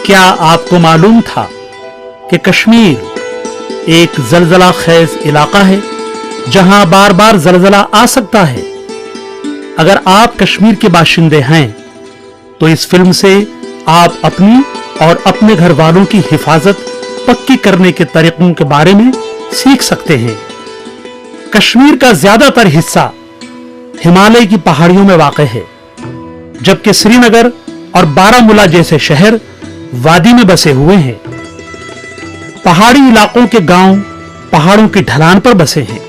क्या आपको मालूम था कि कश्मीर एक जलजला खेज इलाका है जहां बार बार जलजला आ सकता है? अगर आप कश्मीर के बाशिंदे हैं तो इस फिल्म से आप अपनी और अपने घर वालों की हिफाजत पक्की करने के तरीकों के बारे में सीख सकते हैं। कश्मीर का ज्यादातर हिस्सा हिमालय की पहाड़ियों में वाक़ है, जबकि श्रीनगर और बारामूला जैसे शहर वादी में बसे हुए हैं। पहाड़ी इलाकों के गांव पहाड़ों की ढलान पर बसे हैं।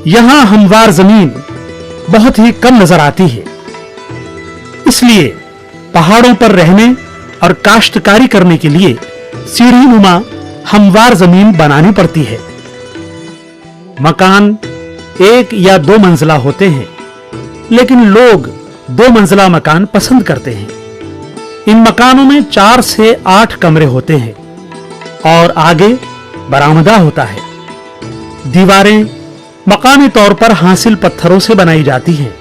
यहां हमवार जमीन बहुत ही कम नजर आती है, इसलिए पहाड़ों पर रहने और काश्तकारी करने के लिए सीढ़ीनुमा हमवार जमीन बनानी पड़ती है। मकान 1 या 2 मंजिला होते हैं, लेकिन लोग 2 मंजिला मकान पसंद करते हैं। इन मकानों में 4 से 8 कमरे होते हैं और आगे बरामदा होता है। दीवारें मकामी तौर पर हासिल पत्थरों से बनाई जाती हैं।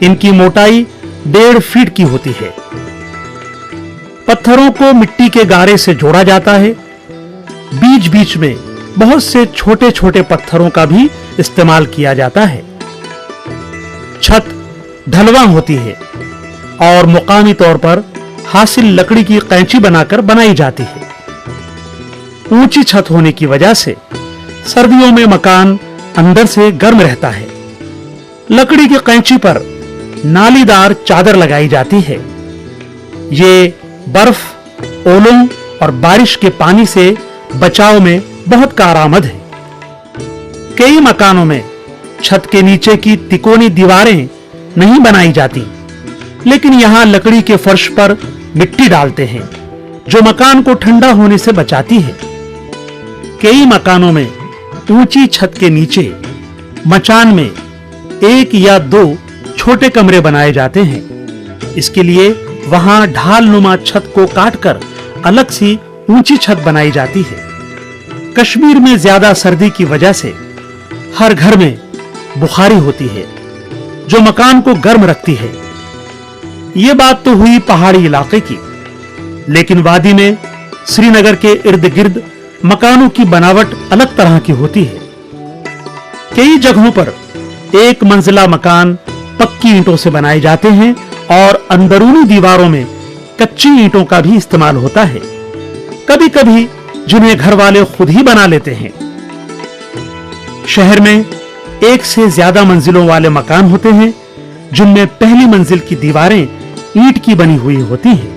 इनकी मोटाई 1.5 फीट की होती है। पत्थरों को मिट्टी के गारे से जोड़ा जाता है। बीच बीच में बहुत से छोटे छोटे पत्थरों का भी इस्तेमाल किया जाता है। छत ढलवा होती है और मुकामी तौर पर हासिल लकड़ी की कैंची बनाकर बनाई जाती है। ऊंची छत होने की वजह से सर्दियों में मकान अंदर से गर्म रहता है। लकड़ी की कैंची पर नालीदार चादर लगाई जाती है। ये बर्फ, ओलों और बारिश के पानी से बचाव में बहुत कारआमद है। कई मकानों में छत के नीचे की तिकोनी दीवारें नहीं बनाई जाती, लेकिन यहां लकड़ी के फर्श पर मिट्टी डालते हैं, जो मकान को ठंडा होने से बचाती है। कई मकानों में ऊंची छत के नीचे मचान में 1 या 2 छोटे कमरे बनाए जाते हैं। इसके लिए वहां ढालनुमा छत को काटकर अलग सी ऊंची छत बनाई जाती है। कश्मीर में ज्यादा सर्दी की वजह से हर घर में बुखारी होती है, जो मकान को गर्म रखती है। यह बात तो हुई पहाड़ी इलाके की, लेकिन वादी में श्रीनगर के इर्द गिर्द मकानों की बनावट अलग तरह की होती है। कई जगहों पर 1 मंजिला मकान पक्की ईंटों से बनाए जाते हैं और अंदरूनी दीवारों में कच्ची ईंटों का भी इस्तेमाल होता है, कभी कभी जिन्हें घर वाले खुद ही बना लेते हैं। शहर में 1 से ज्यादा मंजिलों वाले मकान होते हैं, जिनमें पहली मंजिल की दीवारें ईंट की बनी हुई होती हैं।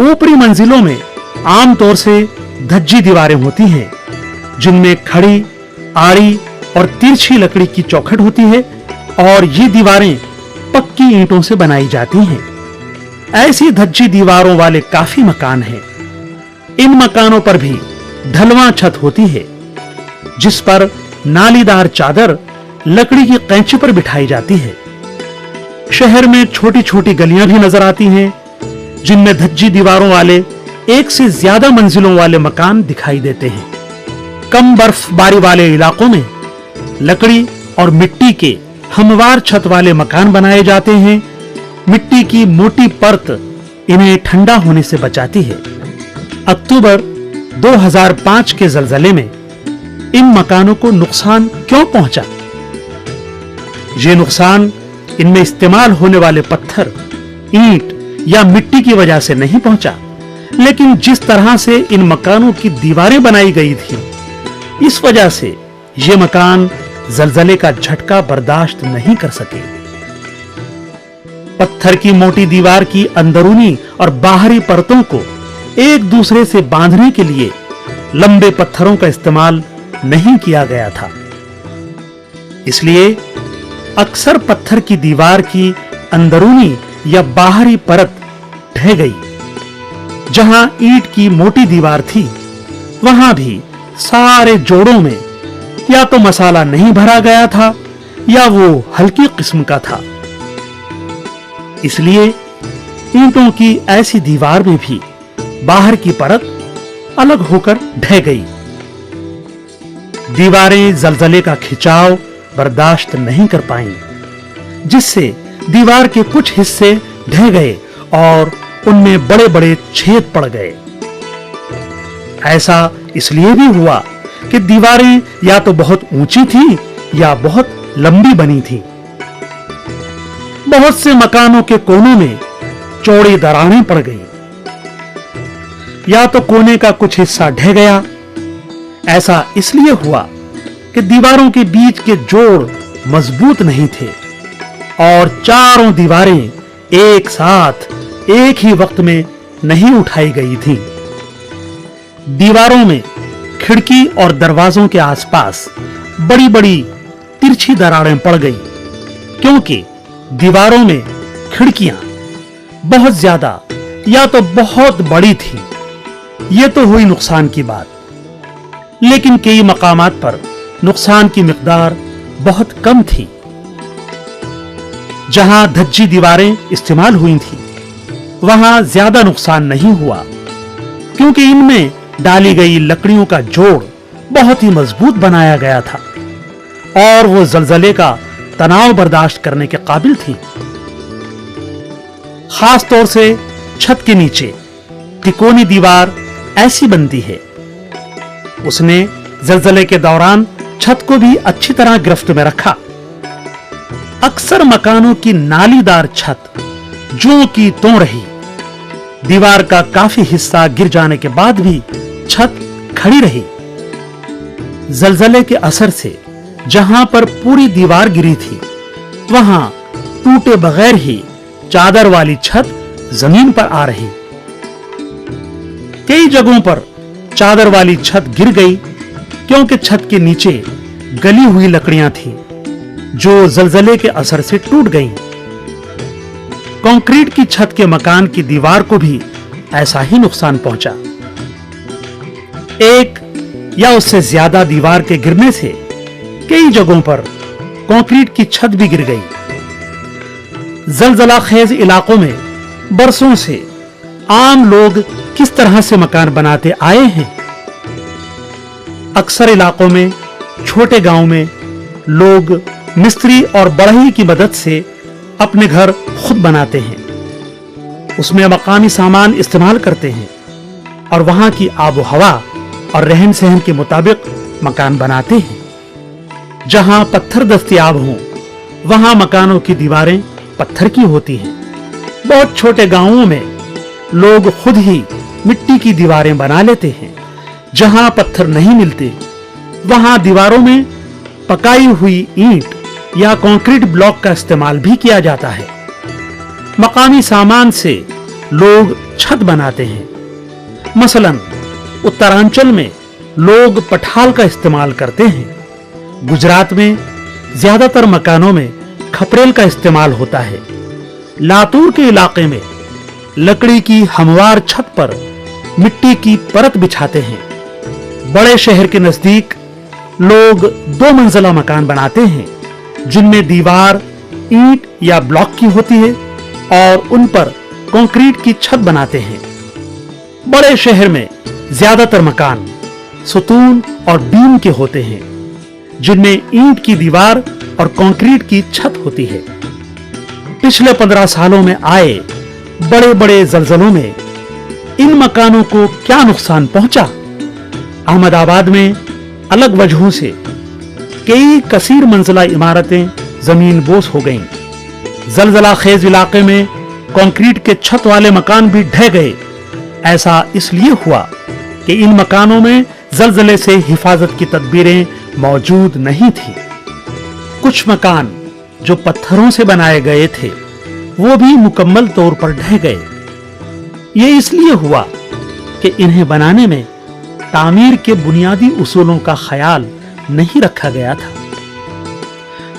ऊपरी मंजिलों में आमतौर से धज्जी दीवारें होती हैं, जिनमें खड़ी, आड़ी और तिरछी लकड़ी की चौखट होती है और ये दीवारें पक्की ईंटों से बनाई जाती हैं। ऐसी धज्जी दीवारों वाले काफी मकान हैं। इन मकानों पर भी ढलवां छत होती है, जिस पर नालीदार चादर लकड़ी की कैंची पर बिठाई जाती है। शहर में छोटी छोटी गलियां भी नजर आती हैं, जिनमें धज्जी दीवारों वाले 1 से ज्यादा मंजिलों वाले मकान दिखाई देते हैं। कम बर्फबारी वाले इलाकों में लकड़ी और मिट्टी के हमवार छत वाले मकान बनाए जाते हैं। मिट्टी की मोटी परत इन्हें ठंडा होने से बचाती है। अक्टूबर 2005 के जलजले में इन मकानों को नुकसान क्यों पहुंचा? ये नुकसान इनमें इस्तेमाल होने वाले पत्थर, ईंट या मिट्टी की वजह से नहीं पहुंचा, लेकिन जिस तरह से इन मकानों की दीवारें बनाई गई थी, इस वजह से ये मकान जलजले का झटका बर्दाश्त नहीं कर सके। पत्थर की मोटी दीवार की अंदरूनी और बाहरी परतों को एक दूसरे से बांधने के लिए लंबे पत्थरों का इस्तेमाल नहीं किया गया था। इसलिए अक्सर पत्थर की दीवार की अंदरूनी या बाहरी परत ढह गई। जहां ईंट की मोटी दीवार थी, वहां भी सारे जोड़ों में या तो मसाला नहीं भरा गया था या वो हल्की किस्म का था। इसलिए ईंटों की ऐसी दीवार में भी बाहर की परत अलग होकर ढह गई। दीवारें जलजले का खिंचाव बर्दाश्त नहीं कर पाईं, जिससे दीवार के कुछ हिस्से ढह गए और उनमें बड़े बड़े छेद पड़ गए। ऐसा इसलिए भी हुआ कि दीवारें या तो बहुत ऊंची थी या बहुत लंबी बनी थी। बहुत से मकानों के कोनों में चौड़ी दरारें पड़ गईं। या तो कोने का कुछ हिस्सा ढह गया। ऐसा इसलिए हुआ कि दीवारों के बीच के जोड़ मजबूत नहीं थे और चारों दीवारें एक साथ एक ही वक्त में नहीं उठाई गई थीं। दीवारों में खिड़की और दरवाजों के आसपास बड़ी बड़ी तिरछी दरारें पड़ गईं, क्योंकि दीवारों में खिड़कियां बहुत ज्यादा या तो बहुत बड़ी थी। यह तो हुई नुकसान की बात, लेकिन कई मकामात पर नुकसान की मिकदार बहुत कम थी। जहां धज्जी दीवारें इस्तेमाल हुई थी, वहां ज्यादा नुकसान नहीं हुआ, क्योंकि इनमें डाली गई लकड़ियों का जोड़ बहुत ही मजबूत बनाया गया था और वो जलजले का तनाव बर्दाश्त करने के काबिल थी। खास तौर से छत के नीचे तिकोनी दीवार ऐसी बनती है, उसने जलजले के दौरान छत को भी अच्छी तरह गिरफ्त में रखा। अक्सर मकानों की नालीदार छत जो की त्यों रही। दीवार का काफी हिस्सा गिर जाने के बाद भी छत खड़ी रही। जलजले के असर से जहां पर पूरी दीवार गिरी थी, वहां टूटे बगैर ही चादर वाली छत जमीन पर आ रही। कई जगहों पर चादर वाली छत गिर गई, क्योंकि छत के नीचे गली हुई लकड़ियां थीं, जो जलजले के असर से टूट गईं। कंक्रीट की छत के मकान की दीवार को भी ऐसा ही नुकसान पहुंचा। एक या उससे ज्यादा दीवार के गिरने से कई जगहों पर कंक्रीट की छत भी गिर गई। जलजला खेज इलाकों में बरसों से आम लोग किस तरह से मकान बनाते आए हैं। अक्सर इलाकों में, छोटे गांव में लोग मिस्त्री और बढ़ई की मदद से अपने घर खुद बनाते हैं। उसमें मकामी सामान इस्तेमाल करते हैं और वहां की आबो हवा और रहन सहन के मुताबिक मकान बनाते हैं। जहां पत्थर दस्तयाब हों, वहां मकानों की दीवारें पत्थर की होती हैं। बहुत छोटे गांवों में लोग खुद ही मिट्टी की दीवारें बना लेते हैं। जहां पत्थर नहीं मिलते, वहां दीवारों में पकाई हुई ईंट या कंक्रीट ब्लॉक का इस्तेमाल भी किया जाता है। मकामी सामान से लोग छत बनाते हैं। मसलन उत्तरांचल में लोग पठाल का इस्तेमाल करते हैं। गुजरात में ज्यादातर मकानों में खपरेल का इस्तेमाल होता है। लातूर के इलाके में लकड़ी की हमवार छत पर मिट्टी की परत बिछाते हैं। बड़े शहर के नजदीक लोग 2 मंजिला मकान बनाते हैं, जिनमें दीवार ईंट या ब्लॉक की होती है और उन पर कंक्रीट की छत बनाते हैं। बड़े शहर में ज्यादातर मकान सुतून और बीम के होते हैं, जिनमें ईंट की दीवार और कंक्रीट की छत होती है। पिछले 15 सालों में आए बड़े बड़े जलजलों में इन मकानों को क्या नुकसान पहुंचा। अहमदाबाद में अलग वजहों से कई कसीर मंजिला इमारतें जमीन बोस हो गईं। जलजला खेज इलाके में कंक्रीट के छत वाले मकान भी ढह गए। ऐसा इसलिए हुआ कि इन मकानों में जलजले से हिफाजत की तदबीरें मौजूद नहीं थी। कुछ मकान जो पत्थरों से बनाए गए थे, वो भी मुकम्मल तौर पर ढह गए। ये इसलिए हुआ कि इन्हें बनाने में तामीर के बुनियादी उसूलों का ख्याल नहीं रखा गया था।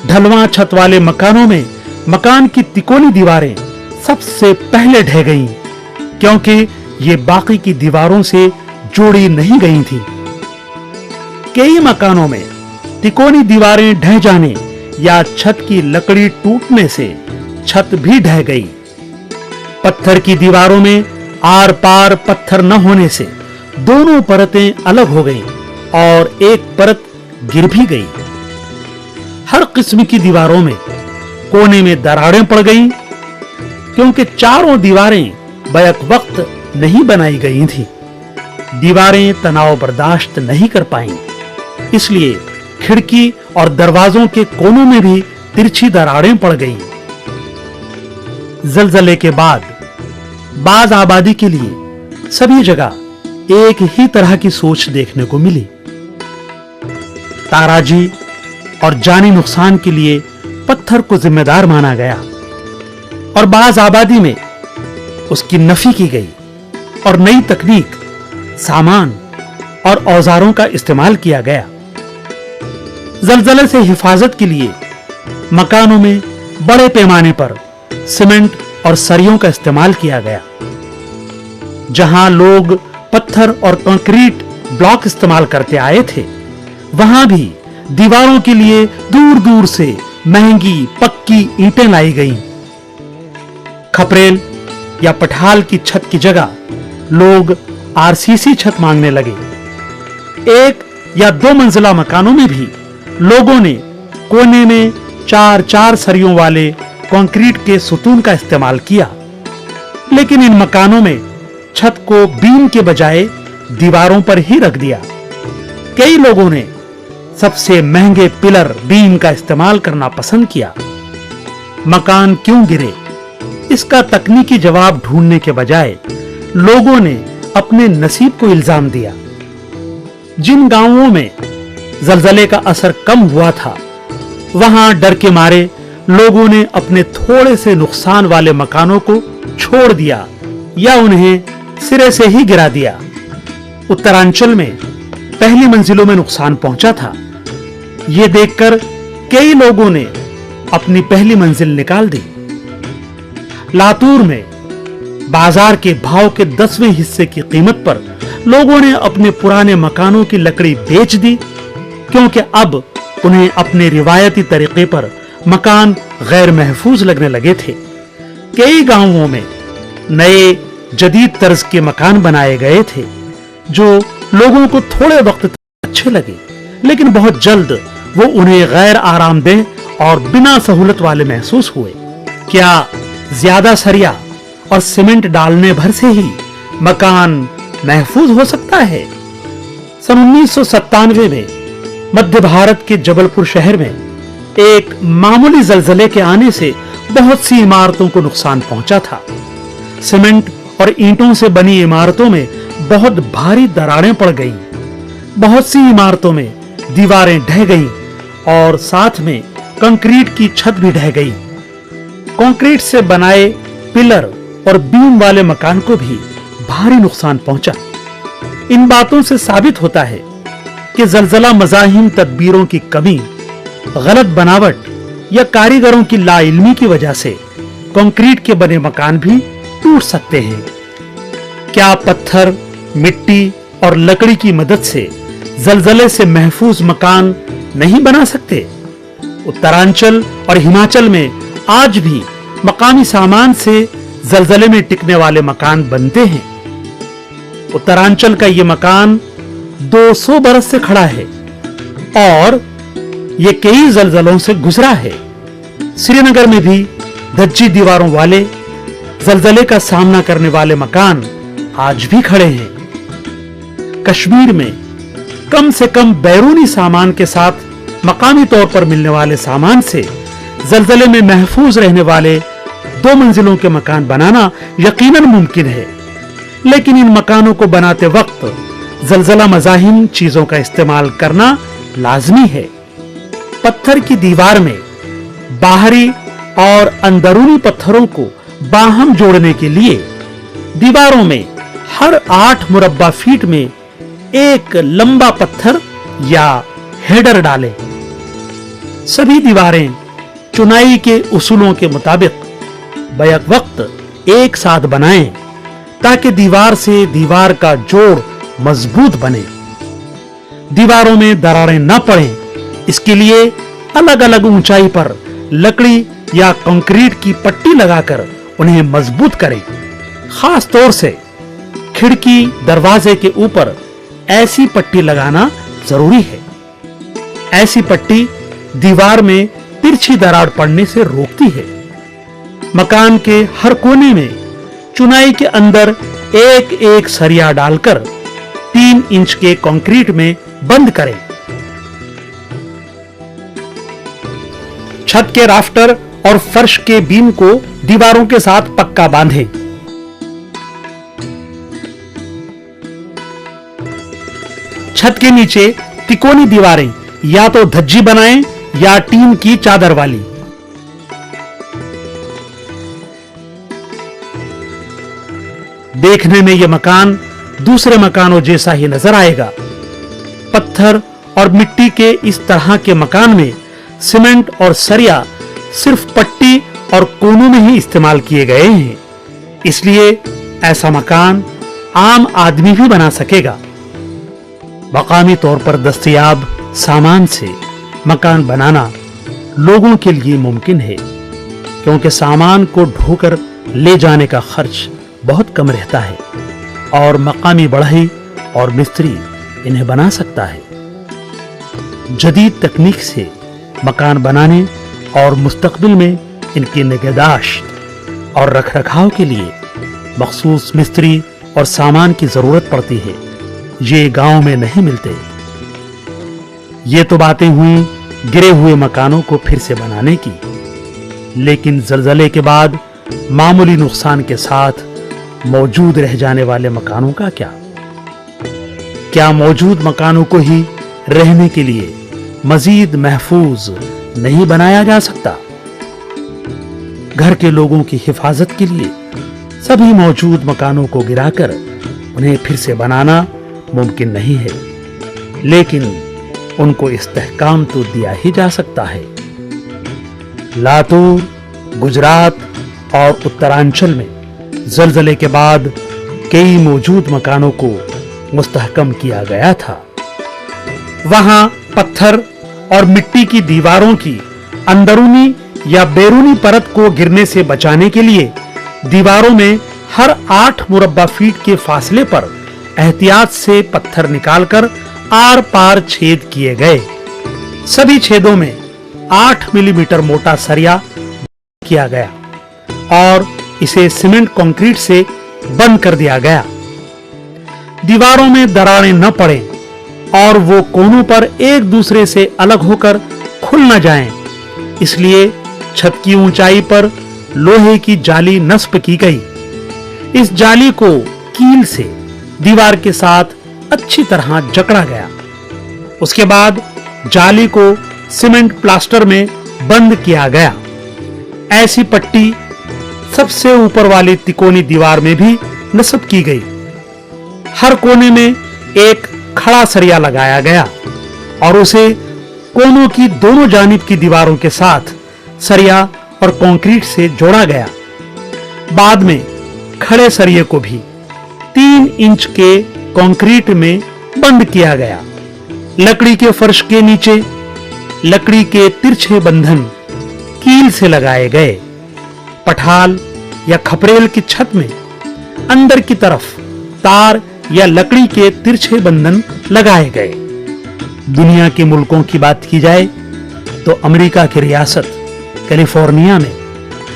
ढलवां छत वाले मकानों में मकान की तिकोनी दीवारें सबसे पहले ढह गईं, क्योंकि ये बाकी की दीवारों से जोड़ी नहीं गई थी। कई मकानों में तिकोनी दीवारें ढह जाने या छत की लकड़ी टूटने से छत भी ढह गई। पत्थर की दीवारों में आर पार पत्थर न होने से दोनों परतें अलग हो गईं और एक परत गिर भी गई। हर किस्म की दीवारों में कोने में दरारें पड़ गईं, क्योंकि चारों दीवारें बैक वक्त नहीं बनाई गई थी। दीवारें तनाव बर्दाश्त नहीं कर पाईं, इसलिए खिड़की और दरवाजों के कोनों में भी तिरछी दरारें पड़ गईं। जलजले के बाद बाज आबादी के लिए सभी जगह एक ही तरह की सोच देखने को मिली। ताराजी और जानी नुकसान के लिए पत्थर को जिम्मेदार माना गया और बाज आबादी में उसकी नफी की गई और नई तकनीक, सामान और औजारों का इस्तेमाल किया गया। जलजले से हिफाजत के लिए मकानों में बड़े पैमाने पर सीमेंट और सरियों का इस्तेमाल किया गया। जहां लोग पत्थर और कंक्रीट ब्लॉक इस्तेमाल करते आए थे, वहां भी दीवारों के लिए दूर दूर से महंगी पक्की ईंटें लाई गईं। खपरेल या पठाल की छत की जगह लोग आरसीसी छत मांगने लगे। 1 या 2 मंजिला मकानों में भी लोगों ने कोने में 4-4 सरियों वाले कंक्रीट के सुतून का इस्तेमाल किया। लेकिन इन मकानों में छत को बीम के बजाय दीवारों पर ही रख दिया। कई लोगों ने सबसे महंगे पिलर बीम का इस्तेमाल करना पसंद किया। मकान क्यों गिरे, इसका तकनीकी जवाब ढूंढने के बजाय लोगों ने अपने नसीब को इल्जाम दिया। जिन गांवों में जलजले का असर कम हुआ था, वहां डर के मारे लोगों ने अपने थोड़े से नुकसान वाले मकानों को छोड़ दिया या उन्हें सिरे से ही गिरा दिया। उत्तरांचल में पहली मंजिलों में नुकसान पहुंचा था। यह देखकर कई लोगों ने अपनी पहली मंजिल निकाल दी। लातूर में बाजार के भाव के 10वें हिस्से की कीमत पर लोगों ने अपने पुराने मकानों की लकड़ी बेच दी, क्योंकि अब उन्हें अपने रिवायती तरीके पर मकान गैर महफूज लगने लगे थे। कई गांवों में नए जदीद तर्ज के मकान बनाए गए थे जो लोगों को थोड़े वक्त तक अच्छे लगे, लेकिन बहुत जल्द वो उन्हें गैर आरामदेह और बिना सहूलत वाले महसूस हुए। क्या ज्यादा सरिया और सीमेंट डालने भर से ही मकान महफूज हो सकता है? सन 1997 में मध्य भारत के जबलपुर शहर में एक मामूली जलजले के आने से बहुत सी इमारतों को नुकसान पहुंचा था। सीमेंट और ईंटों से बनी इमारतों में बहुत भारी दरारें पड़ गईं। बहुत सी इमारतों में दीवारें ढह गईं और साथ में कंक्रीट की छत भी ढह गई। कंक्रीट से बनाए पिलर और बीम वाले मकान को भी भारी नुकसान पहुंचा। इन बातों से साबित होता है कि जलजला मज़ाहिम तदबीरों की कमी, गलत बनावट या कारीगरों की लाइल्मी की वजह से कंक्रीट के बने मकान भी टूट सकते हैं। क्या पत्थर, मिट्टी और लकड़ी की मदद से जलजले से महफूज मकान नहीं बना सकते? उत्तरांचल और हिमाचल में आज भी मकामी सामान से जलजले में टिकने वाले मकान बनते हैं। उत्तरांचल का ये मकान 200 बरस से खड़ा है और ये कई जलजलों से गुजरा है। श्रीनगर में भी धज्जी दीवारों वाले जलजले का सामना करने वाले मकान आज भी खड़े हैं। कश्मीर में कम से कम बैरूनी सामान के साथ मकामी तौर पर मिलने वाले सामान से जलजले में महफूज रहने वाले 2 मंजिलों के मकान बनाना यकीनन मुमकिन है, लेकिन इन मकानों को बनाते वक्त जलजला मज़ाहिम चीजों का इस्तेमाल करना लाजमी है। पत्थर की दीवार में बाहरी और अंदरूनी पत्थरों को बाहम जोड़ने के लिए दीवारों में हर 8 मुरब्बा फीट में एक लंबा पत्थर या हेडर डालें। सभी दीवारें चुनाई के उसूलों के मुताबिक बैक वक्त एक साथ बनाएं ताकि दीवार से दीवार का जोड़ मजबूत बने। दीवारों में दरारें न पड़ें, इसके लिए अलग अलग ऊंचाई पर लकड़ी या कंक्रीट की पट्टी लगाकर उन्हें मजबूत करें। खास तौर से खिड़की दरवाजे के ऊपर ऐसी पट्टी लगाना जरूरी है। ऐसी पट्टी दीवार में तिरछी दरार पड़ने से रोकती है। मकान के हर कोने में चुनाई के अंदर एक एक सरिया डालकर 3 इंच के कंक्रीट में बंद करें। छत के राफ्टर और फर्श के बीम को दीवारों के साथ पक्का बांधें। छत के नीचे तिकोनी दीवारें या तो धज्जी बनाएं या टीन की चादर वाली। देखने में यह मकान दूसरे मकानों जैसा ही नजर आएगा। पत्थर और मिट्टी के इस तरह के मकान में सीमेंट और सरिया सिर्फ पट्टी और कोनों में ही इस्तेमाल किए गए हैं, इसलिए ऐसा मकान आम आदमी भी बना सकेगा। मकामी तौर पर दस्तयाब सामान से मकान बनाना लोगों के लिए मुमकिन है, क्योंकि सामान को ढोकर ले जाने का खर्च बहुत कम रहता है और मकामी बढ़ई और मिस्त्री इन्हें बना सकता है। जदीद तकनीक से मकान बनाने और मुस्तकबिल में इनकी निगहदाश्त और रखरखाव के लिए मखसूस मिस्त्री और सामान की जरूरत पड़ती है। ये गांव में नहीं मिलते। ये तो बातें हुई गिरे हुए मकानों को फिर से बनाने की, लेकिन जलजले के बाद मामूली नुकसान के साथ मौजूद रह जाने वाले मकानों का क्या? क्या मौजूद मकानों को ही रहने के लिए मजीद महफूज नहीं बनाया जा सकता? घर के लोगों की हिफाजत के लिए सभी मौजूद मकानों को गिराकर उन्हें फिर से बनाना मुमकिन नहीं है, लेकिन उनको इस्तेहकाम तो दिया ही जा सकता है। लातूर, गुजरात और उत्तरांचल में जलजले के बाद कई मौजूद मकानों को मुस्तहकम किया गया था। वहां पत्थर और मिट्टी की दीवारों की अंदरूनी या बैरूनी परत को गिरने से बचाने के लिए दीवारों में हर 8 मुरब्बा फीट के फासले पर एहतियात से पत्थर निकालकर आर पार छेद किए गए। सभी छेदों में 8 मिलीमीटर मोटा सरिया किया गया और इसे सीमेंट कंक्रीट से बंद कर दिया गया। दीवारों में दरारें न पड़ें और वो कोनों पर एक दूसरे से अलग होकर खुल न जाएं, इसलिए छत की ऊंचाई पर लोहे की जाली नस्ब की गई। इस जाली को कील से दीवार के साथ अच्छी तरह जकड़ा गया। उसके बाद जाली को सीमेंट प्लास्टर में बंद किया गया। ऐसी पट्टी सबसे ऊपर वाली तिकोनी दीवार में भी नस्ब की गई। हर कोने में एक खड़ा सरिया लगाया गया और उसे कोनों की दोनों जानिब की दीवारों के साथ सरिया और कंक्रीट से जोड़ा गया। बाद में खड़े सरिये को भी 3 इंच के कंक्रीट में बंद किया गया। लकड़ी के फर्श के नीचे लकड़ी के तिरछे बंधन कील से लगाए गए। पठाल या खपरेल की छत में अंदर की तरफ तार या लकड़ी के तिरछे बंधन लगाए गए। दुनिया के मुल्कों की बात की जाए तो अमेरिका की रियासत कैलिफोर्निया में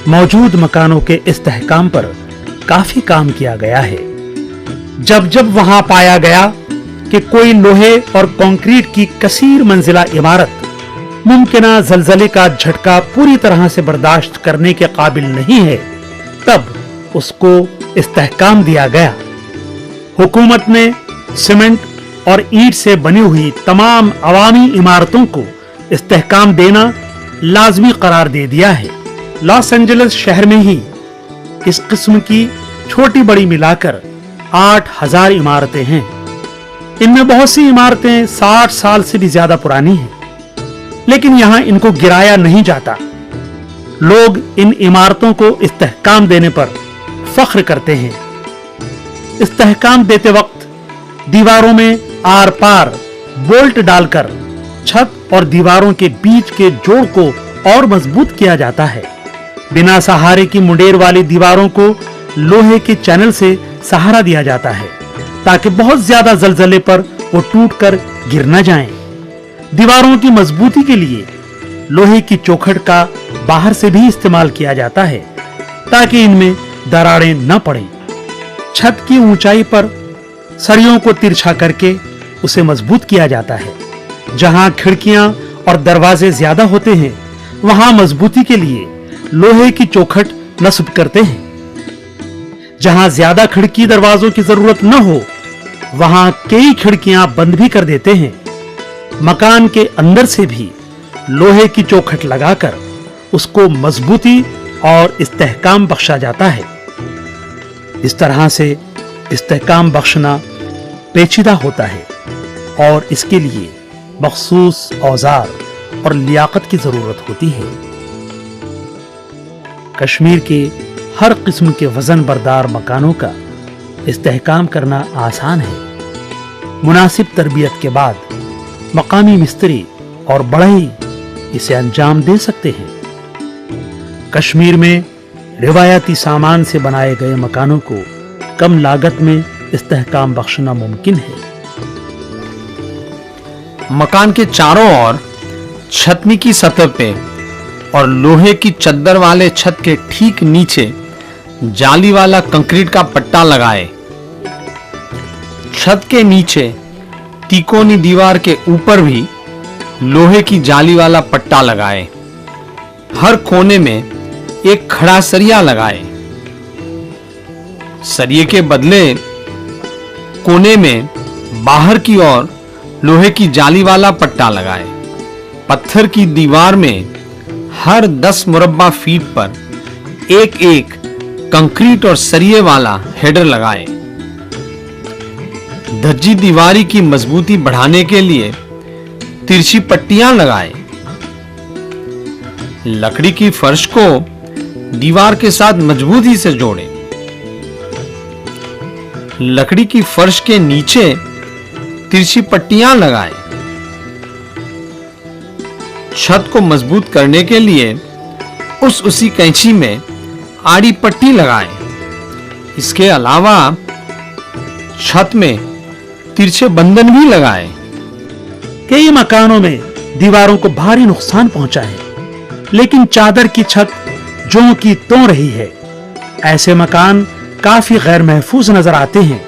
मौजूद मकानों के इस्तेहकाम पर काफी काम किया गया है। जब जब वहां पाया गया कि कोई लोहे और कंक्रीट की कसीर मंजिला इमारत मुमकिना जलजले का झटका पूरी तरह से बर्दाश्त करने के काबिल नहीं है, तब उसको इस्तेहकाम दिया गया। हुकूमत ने सीमेंट और ईंट से बनी हुई तमाम अवामी इमारतों को इस्तेहकाम देना लाजमी करार दे दिया है। लॉस एंजलिस शहर में ही इस किस्म की छोटी बड़ी मिलाकर 8000 इमारतें हैं। इनमें बहुत सी इमारतें 60 साल से भी ज्यादा पुरानी हैं, लेकिन यहां इनको गिराया नहीं जाता। लोग इन इमारतों को इस्तेहकाम देने पर फख्र करते हैं। इस्तेहकाम देते वक्त दीवारों में आर पार बोल्ट डालकर छत और दीवारों के बीच के जोड़ को और मजबूत किया जाता है। बिना सहारे की मुंडेर वाली दीवारों को लोहे के चैनल से सहारा दिया जाता है ताकि बहुत ज्यादा जलजले पर वो टूटकर गिर न जाएं। दीवारों की मजबूती के लिए लोहे की चौखट का बाहर से भी इस्तेमाल किया जाता है ताकि इनमें दरारें न पड़ें। छत की ऊंचाई पर सरियों को तिरछा करके उसे मजबूत किया जाता है। जहां खिड़कियां और दरवाजे ज्यादा होते हैं, वहां मजबूती के लिए लोहे की चौखट नस्ब करते हैं। जहां ज्यादा खिड़की दरवाजों की जरूरत न हो, वहां कई खिड़कियां बंद भी कर देते हैं। मकान के अंदर से भी लोहे की चौखट लगाकर उसको मजबूती और इस्तेहकाम बख्शा जाता है। इस तरह से इस्तेहकाम बख्शना पेचीदा होता है और इसके लिए मखसूस औजार और लियाकत की जरूरत होती है। कश्मीर के हर किस्म के वजन बरदार मकानों का इस्तेहकाम करना आसान है। मुनासिब तरबियत के बाद मकामी मिस्त्री और बढ़ई इसे अंजाम दे सकते हैं। कश्मीर में रिवायती सामान से बनाए गए मकानों को कम लागत में इस्तेहकाम बख्शना मुमकिन है। मकान के चारों ओर छतनी की सतह पे और लोहे की चद्दर वाले छत के ठीक नीचे जाली वाला कंक्रीट का पट्टा लगाए। छत के नीचे तिकोनी दीवार के ऊपर भी लोहे की जाली वाला पट्टा लगाए। हर कोने में एक खड़ा सरिया लगाए। सरिये के बदले कोने में बाहर की ओर लोहे की जाली वाला पट्टा लगाए। पत्थर की दीवार में हर 10 मुरब्बा फीट पर एक एक कंक्रीट और सरिये वाला हेडर लगाए। धज्जी दीवारी की मजबूती बढ़ाने के लिए तिरछी पट्टियां लगाए। लकड़ी की फर्श को दीवार के साथ मजबूती से जोड़े। लकड़ी की फर्श के नीचे तिरछी पट्टियां लगाए। छत को मजबूत करने के लिए उसी कैंची में आड़ी पट्टी लगाए। इसके अलावा छत में तिरछे बंधन भी लगाए। कई मकानों में दीवारों को भारी नुकसान पहुंचा है, लेकिन चादर की छत ज्यों की त्यों रही है। ऐसे मकान काफी गैर महफूज नजर आते हैं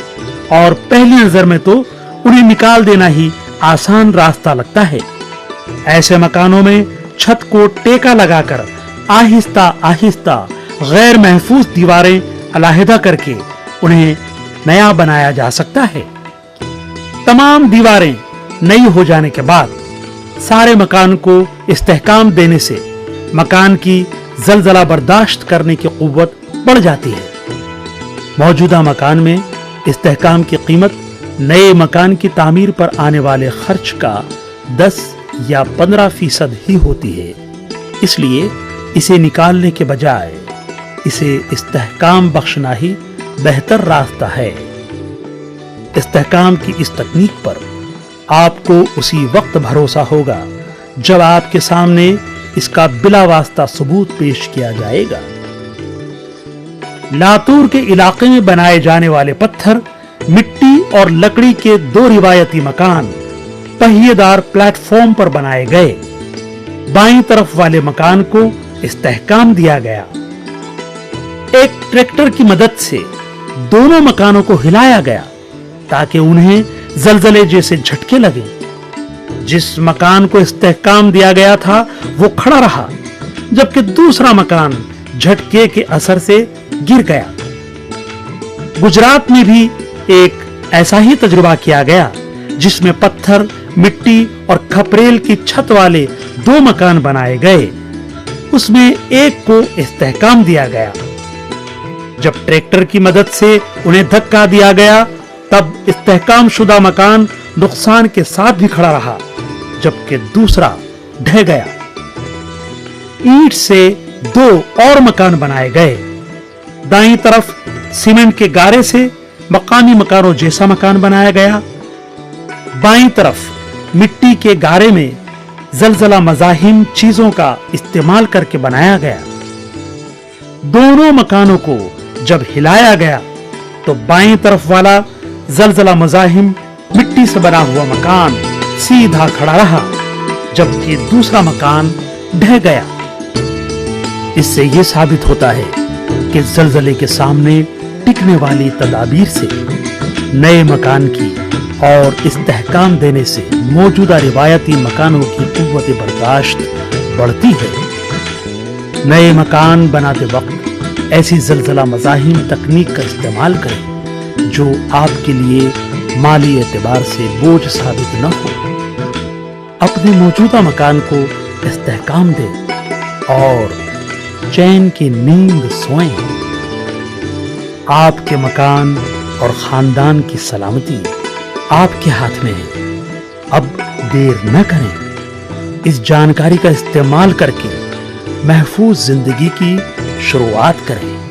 और पहली नजर में तो उन्हें निकाल देना ही आसान रास्ता लगता है। ऐसे मकानों में छत को टेका लगाकर आहिस्ता आहिस्ता गैर महफूज दीवारें अलहदा करके उन्हें नया बनाया जा सकता है। तमाम दीवारें नई हो जाने के बाद सारे मकान को इस्तेहकाम देने से मकान की जलजला बर्दाश्त करने की कुव्वत बढ़ जाती है। मौजूदा मकान में इस्तेहकाम की कीमत नए मकान की तामीर पर आने वाले खर्च का 10 या 15% ही होती है। इसलिए इसे निकालने के बजाय इसे इस्तेहकाम बख्शना ही बेहतर रास्ता है। इस्तेहकाम की इस तकनीक पर आपको उसी वक्त भरोसा होगा जब आपके सामने इसका बिला वास्ता सबूत पेश किया जाएगा। लातूर के इलाके में बनाए जाने वाले पत्थर, मिट्टी और लकड़ी के 2 रिवायती मकान पहिएदार प्लेटफॉर्म पर बनाए गए। बाईं तरफ वाले मकान को इस्तेहकाम दिया गया। एक ट्रैक्टर की मदद से दोनों मकानों को हिलाया गया ताकि उन्हें जलजले जैसे झटके लगे। जिस मकान को इस्तेहकाम दिया गया था वो खड़ा रहा, जबकि दूसरा मकान झटके के असर से गिर गया। गुजरात में भी एक ऐसा ही तजुर्बा किया गया, जिसमें पत्थर, मिट्टी और खपरेल की छत वाले 2 मकान बनाए गए। उसमें एक को इस्तेहकाम दिया गया। जब ट्रैक्टर की मदद से उन्हें धक्का दिया गया, तब इस्तेहकाम शुदा मकान नुकसान के साथ भी खड़ा रहा, जबकि दूसरा ढह गया। ईंट से 2 और मकान बनाए गए। दाईं तरफ सीमेंट के गारे से मकामी मकानों जैसा मकान बनाया गया। बाईं तरफ मिट्टी के गारे में जलजला मज़ाहिम चीजों का इस्तेमाल करके बनाया गया। दोनों मकानों को जब हिलाया गया तो बाईं तरफ वाला जलजला मज़ाहिम मिट्टी से बना हुआ मकान सीधा खड़ा रहा, जबकि दूसरा मकान ढह गया। इससे यह साबित होता है कि जलजले के सामने टिकने वाली तदाबीर से, नए मकान की और इस्तेहकाम देने से मौजूदा रिवायती मकानों की कुव्वत बर्दाश्त बढ़ती है। नए मकान बनाते वक्त ऐसी जलजला मज़ाहिम तकनीक का इस्तेमाल करें जो आपके लिए माली एतबार से बोझ साबित न हो। अपने मौजूदा मकान को इस्तेहकाम दें और चैन की नींद सोएं। आपके मकान और खानदान की सलामती आपके हाथ में है। अब देर न करें। इस जानकारी का इस्तेमाल करके महफूज जिंदगी की शुरुआत करें।